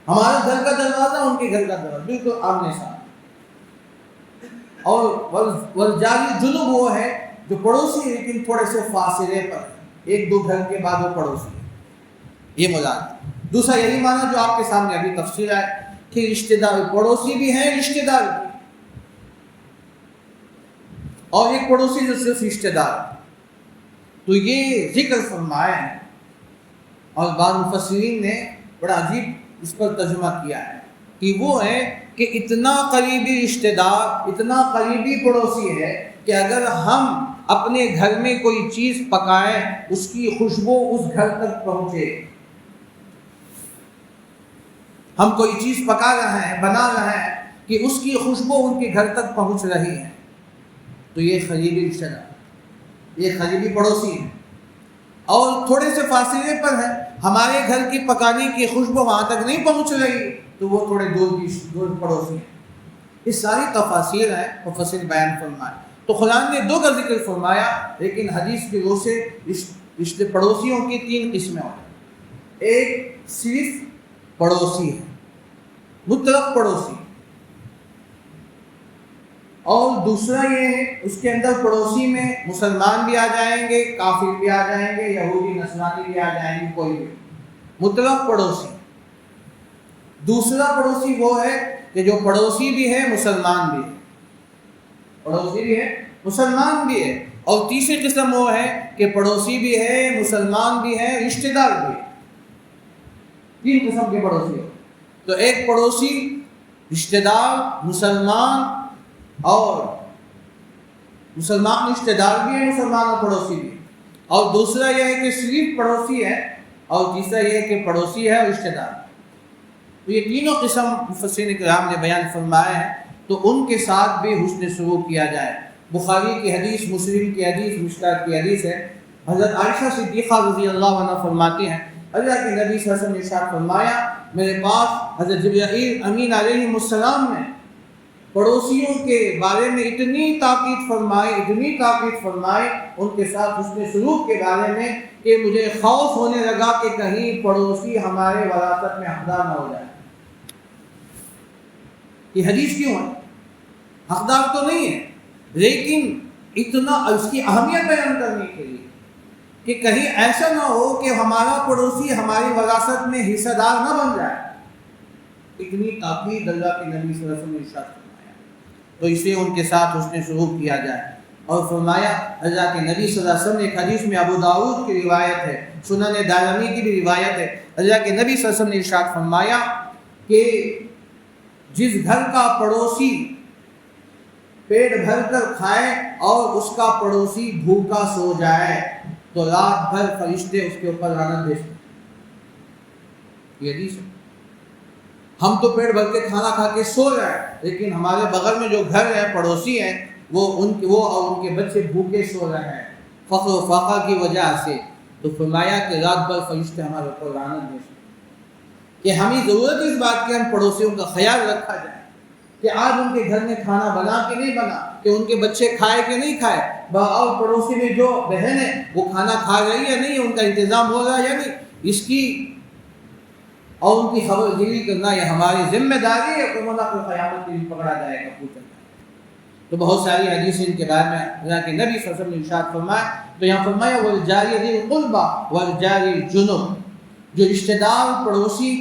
ہمارے گھر کا دروازہ ان کے گھر کا دروازہ بالکل آمنے سامنے۔ اور وَالْجَارِ الْجُنُبِ وہ ہے جو پڑوسی ہے لیکن تھوڑے سے فاصلے پر ہے، ایک دو گھر کے بعد وہ پڑوسی ہے، یہ مراد۔ دوسرا یہی معنی جو آپ کے سامنے ابھی تفسیر ہے کہ رشتہ دار پڑوسی بھی ہیں، رشتہ دار بھی، اور ایک پڑوسی جو صرف رشتہ دار۔ تو یہ ذکر فرمایا ہے، اور بعض مفسرین نے بڑا عجیب اس پر ترجمہ کیا ہے کہ وہ ہے کہ اتنا قریبی رشتہ دار، اتنا قریبی پڑوسی ہے کہ اگر ہم اپنے گھر میں کوئی چیز پکائیں اس کی خوشبو اس گھر تک پہنچے، ہم کوئی چیز پکا رہے ہیں، بنا رہے ہیں کہ اس کی خوشبو ان کے گھر تک پہنچ رہی ہے، تو یہ قریبی رشتہ دار، یہ قریبی پڑوسی ہے۔ اور تھوڑے سے فاصلے پر ہے، ہمارے گھر کی پکانے کی خوشبو وہاں تک نہیں پہنچ رہی تو وہ تھوڑے دور پڑوسی ہیں۔ یہ ساری تفاصیر ہیں مفسر بیان فرمائے۔ تو قرآن نے دو کا ذکر فرمایا لیکن حدیث کی روح سے رشتے پڑوسیوں کی تین قسمیں ہوتی ہیں۔ ایک صرف پڑوسی ہے، مطلق پڑوسی، اور دوسرا یہ ہے اس کے اندر پڑوسی میں مسلمان بھی آ جائیں گے، کافر بھی آ جائیں گے، یہودی نصرانی بھی آ جائیں گے، کوئی بھی، مطلق پڑوسی۔ دوسرا پڑوسی وہ ہے کہ جو پڑوسی بھی ہے مسلمان بھی ہے، پڑوسی بھی ہے مسلمان بھی ہے۔ اور تیسری قسم وہ ہے کہ پڑوسی بھی ہے، مسلمان بھی ہے، رشتہ دار بھی ہے۔ تین قسم کے پڑوسی ہو۔ تو ایک پڑوسی رشتہ دار، مسلمان، اور مسلمان رشتہ دار بھی ہے، مسلمان اور پڑوسی بھی ہے۔ اور دوسرا یہ ہے کہ صرف پڑوسی ہے، اور تیسرا یہ ہے کہ پڑوسی ہے اور رشتہ دار۔ تو یہ تینوں قسم مفسرین کرام نے بیان فرمائے ہیں، تو ان کے ساتھ بھی حسن سلوک کیا جائے۔ بخاری کی حدیث، مسلم کی حدیث، مشکات کی حدیث ہے، حضرت عائشہ صدیقہ رضی اللہ عنہ فرماتی ہیں اللہ کے نبی صلی اللہ علیہ وسلم نے ارشاد فرمایا میرے پاس حضرت جبرائیل امین علیہ السلام نے پڑوسیوں کے بارے میں اتنی تاکید فرمائی ان کے ساتھ حسن سلوک کے بارے میں کہ مجھے خوف ہونے لگا کہ کہیں پڑوسی ہمارے وراثت میں حقدار نہ ہو جائے۔ یہ حدیث کیوں ہے؟ حقدار تو نہیں ہے، لیکن اتنا اس کی اہمیت بیان کرنے کے لیے کہ کہیں ایسا نہ ہو کہ ہمارا پڑوسی ہماری وراثت میں حصہ دار نہ بن جائے، اتنی تاکید اللہ کے نبی صلی اللہ علیہ وسلم نے ارشاد فرمایا، تو اس لیے ان کے ساتھ حسن سلوک کیا جائے۔ اور فرمایا اللہ کے نبی صلی اللہ علیہ وسلم نے ایک حدیث میں، ابو داؤد کی روایت ہے، سنن دارمی کی بھی روایت ہے، اللہ کے نبی صلی اللہ علیہ وسلم نے ارشاد فرمایا کہ جس گھر کا پڑوسی پیٹ بھر کر کھائے اور اس کا پڑوسی بھوکا سو جائے تو رات بھر فرشتے اس کے اوپر لعنت بھیجتے ہیں۔ یہ حدیث ہے۔ ہم تو پیٹ بھر کے کھانا کھا کے سو جائیں، لیکن ہمارے بغل میں جو گھر ہے، پڑوسی ہیں، وہ اور ان کے بچے بھوکے سو رہے ہیں فقر و فاقہ کی وجہ سے، تو فرمایا کہ رات بھر فرشتے ہمارے اوپر لعنت بھیجتے ہیں۔ کہ ہمیں ضرورت ہے اس بات کی ہم پڑوسیوں کا خیال رکھا جائے کہ آج ان کے گھر میں کھانا بنا کہ نہیں بنا، کہ ان کے بچے کھائے کہ نہیں کھائے، اور پڑوسی میں جو بہن ہے وہ کھانا کھا رہی ہے نہیں، ان کا انتظام ہو رہا ہے یا نہیں، اس کی اور ان کی خبر گیری کرنا یہ ہماری ذمہ داری ہے، کہ اللہ کو قیامت کے دن پکڑا جائے گا، پوچھا جائے گا۔ تو بہت ساری حدیثیں ان کے بارے میں اللہ کے نبی صلی اللہ علیہ وسلم نے ارشاد فرمایا، تو یہاں فرمایا والجاری ذی القربى والجاری الجنب، جو رشتہ دار پڑوسی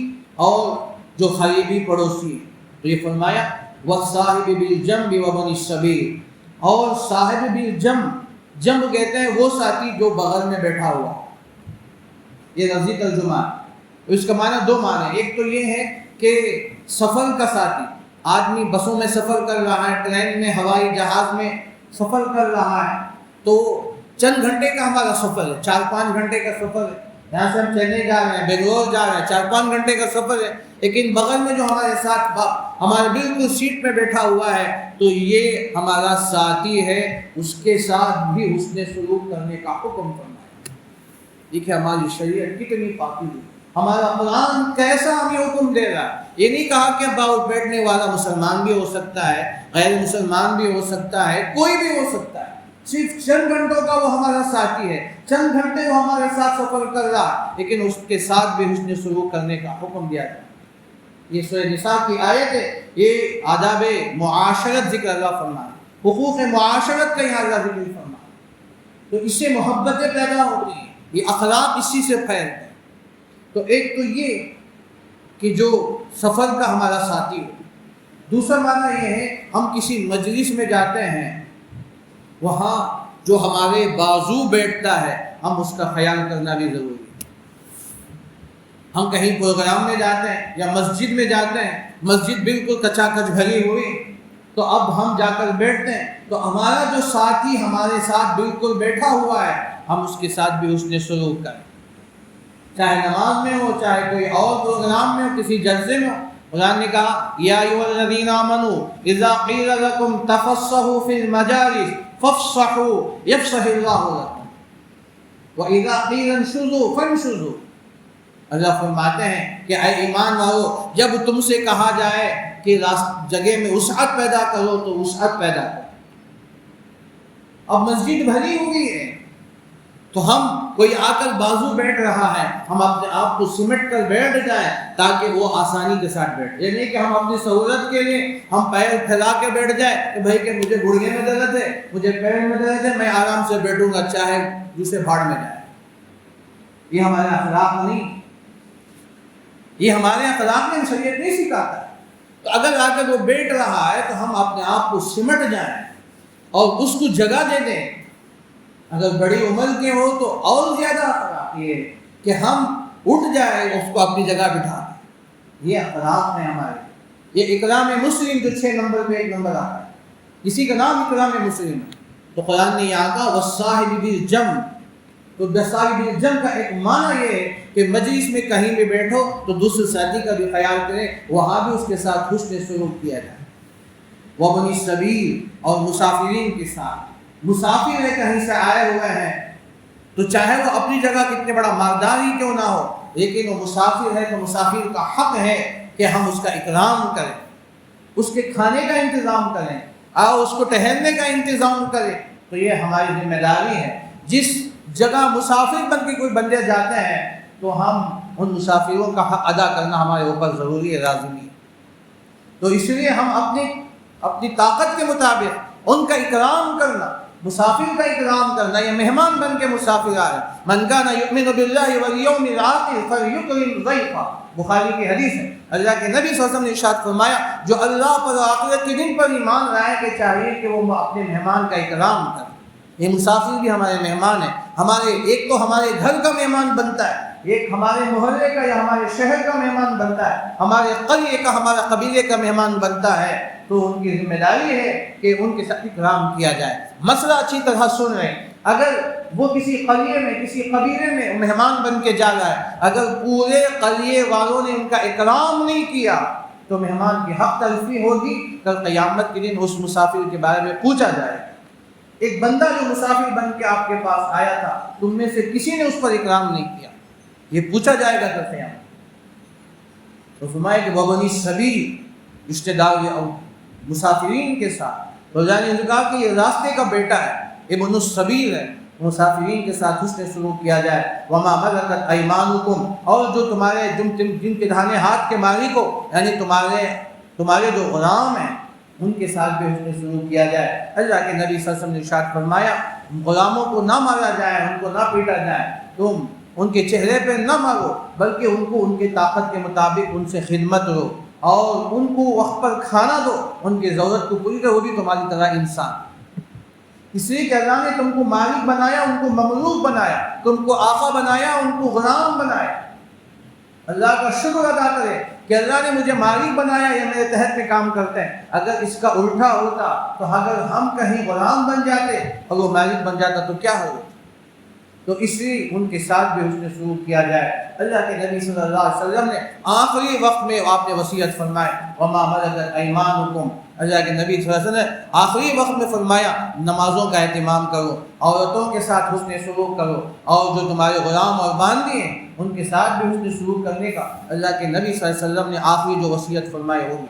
اور جو قریبی پڑوسی ہے، تو یہ فرمایا والصاحب بالجنب وابن السبیل، اور صاحب بالجنب، جنب کہتے ہیں وہ ساتھی جو بغل میں بیٹھا ہوا، یہ لفظی ترجمہ ہے۔ اس کا معنی دو معنی ہے، ایک تو یہ ہے کہ سفر کا ساتھی، آدمی بسوں میں سفر کر رہا ہے، ٹرین میں، ہوائی جہاز میں سفر کر رہا ہے، تو چند گھنٹے کا ہمارا سفر ہے، 4-5 گھنٹے کا سفر ہے، یہاں سے ہم چنئی جا رہے ہیں، بنگلور جا رہے ہیں، 4-5 گھنٹے کا سفر ہے، لیکن بغل میں جو ہمارے ساتھ ہمارے بالکل سیٹ پہ بیٹھا ہوا ہے، تو یہ ہمارا ساتھی ہے، اس کے ساتھ بھی حسن سلوک کرنے کا حکم فرمایا۔ دیکھیں ہماری شریعت کتنی پاکی ہے، ہمارا قرآن کیسا ہمیں حکم دے رہا ہے۔ یہ نہیں کہا کہ باؤ بیٹھنے والا مسلمان بھی ہو سکتا ہے، غیر مسلمان بھی ہو سکتا ہے، کوئی بھی ہو سکتا ہے، صرف چند گھنٹوں کا وہ ہمارا ساتھی ہے، چند گھنٹے وہ ہمارے ساتھ سفر کر رہا، لیکن اس کے ساتھ بھی حسن سلوک کرنے کا حکم دیا جائے۔ یہ سورہ نساء کی آیت ہے، یہ آداب معاشرت ذکر اللہ فرمایا، حقوق معاشرت کا یہاں اللہ ذکر فرمایا، تو اس سے محبتیں پیدا ہوتی ہیں، یہ اخلاق اسی سے پھیلتے ہیں۔ تو ایک تو یہ کہ جو سفر کا ہمارا ساتھی ہو، دوسرا معنی یہ ہے ہم کسی مجلس میں جاتے ہیں، وہاں جو ہمارے بازو بیٹھتا ہے ہم اس کا خیال کرنا بھی ضروری ہے۔ ہم کہیں پروگرام میں جاتے ہیں یا مسجد میں جاتے ہیں، مسجد بالکل کچا کچ بھری ہوئی، تو اب ہم جا کر بیٹھتے ہیں، تو ہمارا جو ساتھی ہمارے ساتھ بالکل بیٹھا ہوا ہے، ہم اس کے ساتھ بھی حسن سلوک کریں، چاہے نماز میں ہو، چاہے کوئی اور پروگرام میں ہو، کسی جلسے میں ہو۔ قرآن نے کہا یا ایھا الذین آمنوا اذا قیل لکم تفصحوا فی المجالس فافصحوا یفصح اللہ لکم واذا قیل انشزوا فانشزوا۔ اللہ فرماتے ہیں کہ اے ایمان والو، جب تم سے کہا جائے کہ جگہ میں وسعت پیدا کرو تو وسعت پیدا کرو۔ اب مسجد بھری ہوئی ہے تو ہم کوئی آ کر بازو بیٹھ رہا ہے، ہم اپنے آپ کو سمٹ کر بیٹھ جائیں تاکہ وہ آسانی کے ساتھ بیٹھ، یہ نہیں کہ ہم اپنی سہولت کے لیے ہم پیر پھیلا کے بیٹھ جائیں کہ بھائی کہ مجھے گھڑنے میں درد ہے، مجھے پیر میں درد ہے، میں آرام سے بیٹھوں گا چاہے دوسرے بھاڑ میں جائے۔ یہ ہمارے اخلاق نہیں، یہ ہمارے اخلاق میں شریعت نہیں سکھاتا۔ تو اگر آ کر وہ بیٹھ رہا ہے تو ہم اپنے آپ کو سمٹ جائیں اور اس کو جگہ دے دیں۔ اگر بڑی عمر کے ہو تو اور زیادہ اخلاق یہ ہے کہ ہم اٹھ جائیں، اس کو اپنی جگہ بٹھا دیں۔ یہ اخلاق ہے ہمارے۔ یہ اکرام مسلم جو 6 نمبر پہ 1 نمبر آتا ہے، اسی کا نام اکرام مسلم ہے۔ تو قرآن نے یہاں کہا والصاحب بالجنب، تو صاحب بالجنب کا ایک معنی یہ ہے کہ مجلس میں کہیں بھی بیٹھو تو دوسرے ساتھی کا بھی خیال کریں، وہاں بھی اس کے ساتھ حسن سلوک کیا جائے۔ وابن السبیل، اور مسافرین کے ساتھ، مسافر ہے کہیں سے آئے ہوئے ہیں تو چاہے وہ اپنی جگہ کتنے بڑا مالدار ہی کیوں نہ ہو، لیکن وہ مسافر ہے تو مسافر کا حق ہے کہ ہم اس کا اکرام کریں، اس کے کھانے کا انتظام کریں اور اس کو ٹہلنے کا انتظام کریں۔ تو یہ ہماری ذمہ داری ہے۔ جس جگہ مسافر بن کے کوئی بندے جاتے ہیں تو ہم ان مسافروں کا حق ادا کرنا ہمارے اوپر ضروری ہے، لازمی ہے۔ تو اس لیے ہم اپنی طاقت کے مطابق ان کا اکرام کرنا، مسافر کا اکرام کرنا. یہ مہمان بن کے مسافر آ رہے ہیں. من کان یؤمن باللہ والیوم الآخر فلیکرم ضیفہ، بخاری کی حدیث ہے. اللہ کے نبی صلی اللہ علیہ وسلم نے ارشاد فرمایا جو اللہ پر آخرت کے دن پر ایمان لائے کہ چاہیے کہ وہ اپنے مہمان کا اکرام کرے. یہ مسافر بھی ہمارے مہمان ہیں. ہمارے ایک تو ہمارے گھر کا مہمان بنتا ہے، ایک ہمارے محلے کا یا ہمارے شہر کا مہمان بنتا ہے، ہمارے قریے کا، ہمارے قبیلے کا مہمان بنتا ہے. تو ان کی ذمہ داری ہے کہ ان کے ساتھ اکرام کیا جائے. مسئلہ اچھی طرح سن رہے ہیں. اگر وہ کسی قریے میں، کسی قبیلے میں مہمان بن کے جا رہا ہے، اگر پورے قریے والوں نے ان کا اکرام نہیں کیا تو مہمان کی حق تلفی ہوگی. کل قیامت کے دن اس مسافر کے بارے میں پوچھا جائے. ایک بندہ جو مسافر بن کے آپ کے پاس آیا تھا، تم میں سے کسی نے اس پر اکرام نہیں کیا، یہ پوچھا جائے گا کل قیامت. تو فرمایا کہ وبنی السبیل، رشتہ دار اور مسافرین کے ساتھ روزانہ نے کہا کہ یہ راستے کا بیٹا ہے، ابن السبیل ہے، مسافرین کے ساتھ حسن سلوک کیا جائے. وما ملکت ایمانکم، اور جو تمہارے جن کے داہنے ہاتھ کے مالک ہو، یعنی تمہارے جو غلام ہیں ان کے ساتھ بھی حسن سلوک کیا جائے. اللہ کے نبی صلی اللہ علیہ وسلم نے ارشاد فرمایا غلاموں کو نہ مارا جائے، ان کو نہ پیٹا جائے، تم ان کے چہرے پہ نہ مارو، بلکہ ان کو ان کی طاقت کے مطابق ان سے خدمت کرو اور ان کو وقت پر کھانا دو، ان کی ضرورت کو پوری کرو، وہ بھی تمہاری طرح انسان. اس لیے کہ اللہ نے تم کو مالک بنایا، ان کو مملوک بنایا، تم کو آقا بنایا، ان کو غلام بنایا. اللہ کا شکر ادا کرے کہ اللہ نے مجھے مالک بنایا، یہ میرے تحت میں کام کرتے ہیں. اگر اس کا الٹا ہوتا تو اگر ہم کہیں غلام بن جاتے اور وہ مالک بن جاتا تو کیا ہوگا. تو اس لیے ان کے ساتھ بھی حسن سلوک کیا جائے. اللہ کے نبی صلی اللہ علیہ وسلم نے آخری وقت میں آپ نے وصیت فرمائے وما ملکت ایمانکم. اللہ کے نبی صلی اللہ علیہ وسلم نے آخری وقت میں فرمایا نمازوں کا اہتمام کرو، عورتوں کے ساتھ حسن سلوک کرو، اور جو تمہارے غلام اور باندی ہیں ان کے ساتھ بھی حسن سلوک کرنے کا اللہ کے نبی صلی اللہ علیہ وسلم نے آخری جو وصیت فرمائی ہوگی.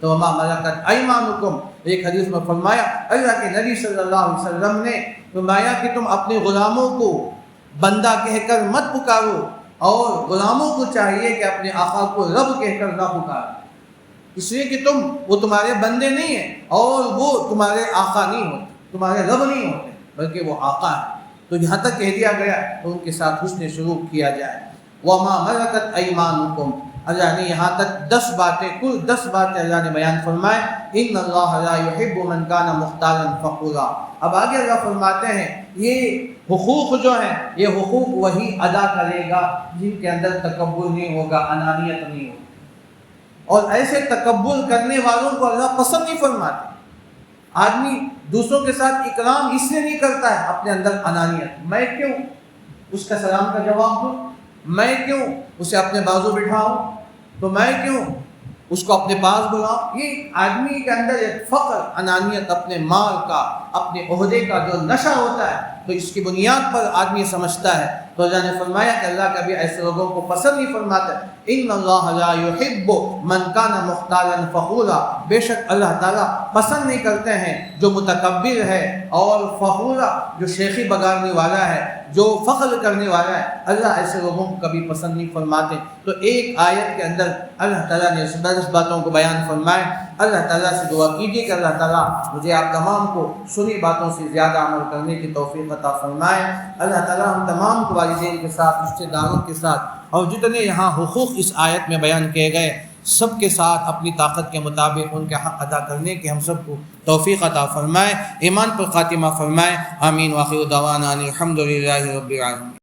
تو وما ملکت ایمانکم، ایک حدیث میں فرمایا اللہ کے نبی صلی اللہ علیہ وسلم نے فرمایا کہ تم اپنے غلاموں کو بندہ کہہ کر مت پکارو، اور غلاموں کو چاہیے کہ اپنے آقا کو رب کہہ کر نہ پکارو. اس لیے کہ وہ تمہارے بندے نہیں ہیں اور وہ تمہارے آقا نہیں ہوتے، تمہارے رب نہیں ہوتے، بلکہ وہ آقا ہیں. تو یہاں تک کہہ دیا گیا تو ان کے ساتھ حسن سلوک کیا جائے. وما ملکت ایمانکم، اللہ نے یہاں تک 10 باتیں، کل 10 باتیں اللہ نے بیان فرمائے. ان اللہ لا یحب من کان مختالا فخورا. اب آگے اللہ فرماتے ہیں یہ حقوق جو ہیں یہ حقوق وہی ادا کرے گا جن کے اندر تکبر نہیں ہوگا، انانیت نہیں ہوگی. اور ایسے تکبر کرنے والوں کو اللہ پسند نہیں فرماتے. آدمی دوسروں کے ساتھ اکرام اس لیے نہیں کرتا ہے اپنے اندر انانیت. میں کیوں اس کا سلام کا جواب دوں، میں کیوں اسے اپنے بازو بٹھاؤں، تو میں کیوں اس کو اپنے پاس بلاؤں. یہ آدمی کے اندر ایک فخر، انانیت، اپنے مال کا، اپنے عہدے کا جو نشہ ہوتا ہے، تو اس کی بنیاد پر آدمی سمجھتا ہے. تو اللہ نے فرمایا کہ اللہ کبھی ایسے لوگوں کو پسند نہیں فرماتا. ان اللہ لا یحب من کان مختالا فخورا، بے شک اللہ تعالیٰ پسند نہیں کرتے ہیں جو متکبر ہے اور فخورا جو شیخی بگاڑنے والا ہے، جو فخر کرنے والا ہے. اللہ ایسے لوگوں کو کبھی پسند نہیں فرماتے. تو ایک آیت کے اندر اللہ تعالیٰ نے 10 باتوں کو بیان فرمائے. اللہ تعالیٰ سے دعا کیجیے کہ اللہ تعالیٰ مجھے آپ تمام کو سنی باتوں سے زیادہ عمل کرنے کی توفیق عطا فرمائے. اللہ تعالیٰ ہم تمام کو والدین کے ساتھ، رشتہ داروں کے ساتھ، اور جتنے یہاں حقوق اس آیت میں بیان کیے گئے سب کے ساتھ اپنی طاقت کے مطابق ان کے حق ادا کرنے کی ہم سب کو توفیق عطا فرمائے، ایمان پر خاتمہ فرمائے. آمین. وآخر دعوانا الحمد للہ رب العالمین.